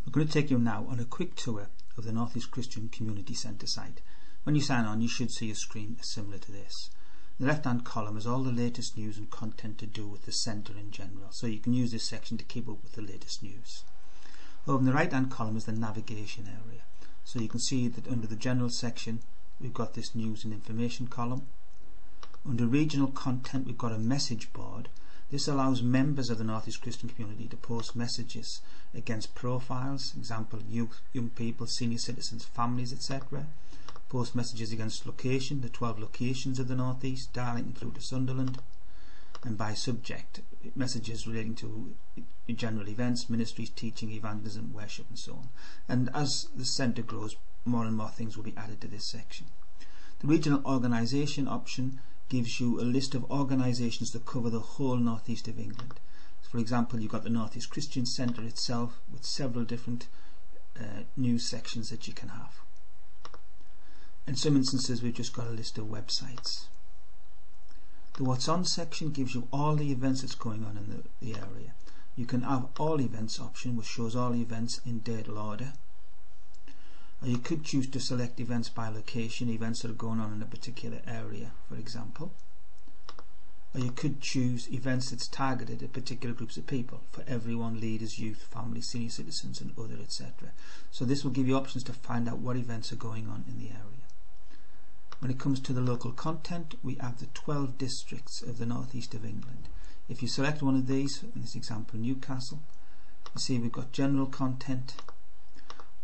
I'm going to take you now on a quick tour of the North East Christian Community Centre site. When you sign on, you should see a screen similar to this. In the left hand column is all the latest news and content to do with the centre in general, so you can use this section to keep up with the latest news. Over in the right hand column is the navigation area, so you can see that under the general section we've got this news and information column. Under regional content we've got a message board. This allows members of the North East Christian community to post messages against profiles, example youth, young people, senior citizens, families, etc. Post messages against location, the 12 locations of the North East, Darlington through to Sunderland, and by subject, messages relating to general events, ministries, teaching, evangelism, worship and so on. And as the centre grows, more and more things will be added to this section. The regional organisation option gives you a list of organisations that cover the whole North East of England. For example, you've got the North East Christian Centre itself with several different news sections that you can have. In some instances we've just got a list of websites. The What's On section gives you all the events that's going on in the area. You can have all events option, which shows all events in date order. Or you could choose to select events by location, events that are going on in a particular area, for example. Or you could choose events that's targeted at particular groups of people, for everyone, leaders, youth, families, senior citizens and other, etc. So this will give you options to find out what events are going on in the area. When it comes to the local content, we have the 12 districts of the North East of England. If you select one of these, in this example Newcastle, you see we've got general content,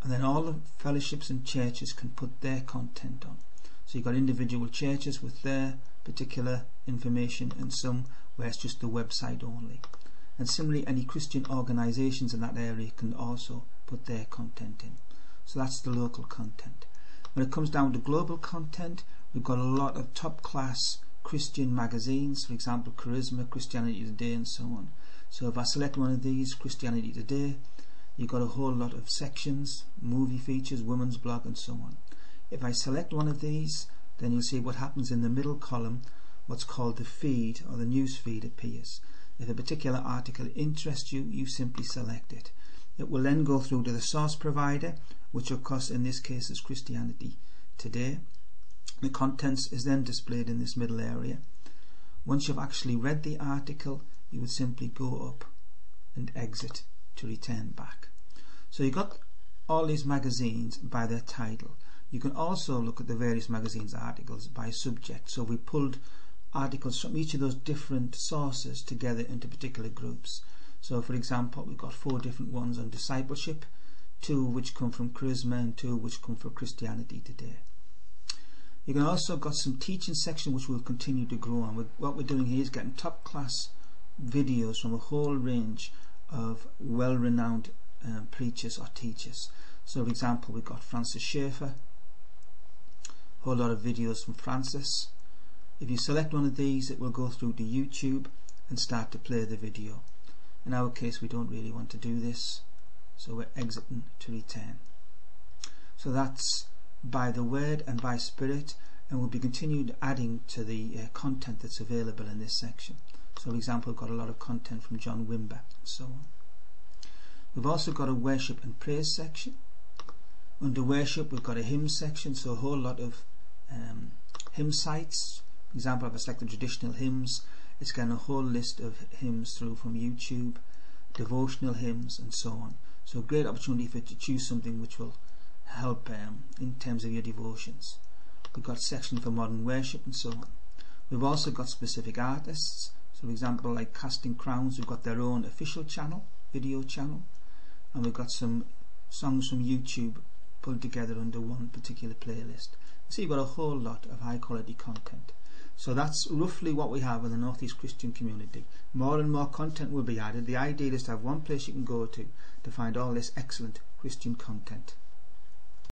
and then all the fellowships and churches can put their content on. So you've got individual churches with their particular information, and some where it's just the website only. And similarly, any Christian organisations in that area can also put their content in. So that's the local content. When it comes down to global content, we've got a lot of top class Christian magazines, for example Charisma, Christianity Today and so on. So if I select one of these, Christianity Today, you've got a whole lot of sections, movie features, women's blog and so on. If I select one of these, then you'll see what happens in the middle column, what's called the feed or the news feed appears. If a particular article interests you, you simply select it. It will then go through to the source provider, which of course in this case is Christianity Today. The contents is then displayed in this middle area. Once you've actually read the article, you would simply go up and exit to return back. So you've got all these magazines by their title. You can also look at the various magazines articles by subject. So we pulled articles from each of those different sources together into particular groups. So for example, we've got 4 different ones on discipleship, 2 which come from Charisma and 2 which come from Christianity Today. You can also got some teaching section which will continue to grow on. What we're doing here is getting top class videos from a whole range of well-renowned preachers or teachers. So for example, we've got Francis Schaeffer, a whole lot of videos from Francis. If you select one of these, it will go through to YouTube and start to play the video. In our case, we don't really want to do this, so we're exiting to return. So that's by the word and by spirit, and we'll be continued adding to the content that's available in this section. So for example, we've got a lot of content from John Wimber and so on. We've also got a worship and praise section. Under worship we've got a hymn section, so a whole lot of hymn sites. For example, if I select the traditional hymns, it's getting a whole list of hymns through from YouTube, devotional hymns and so on. So a great opportunity for you to choose something which will help in terms of your devotions. We've got a section for modern worship and so on. We've also got specific artists. So for example, like Casting Crowns, we've got their own official channel, video channel, and we've got some songs from YouTube pulled together under one particular playlist. So you've got a whole lot of high quality content. So that's roughly what we have in the North East Christian community. More and more content will be added. The idea is to have one place you can go to find all this excellent Christian content.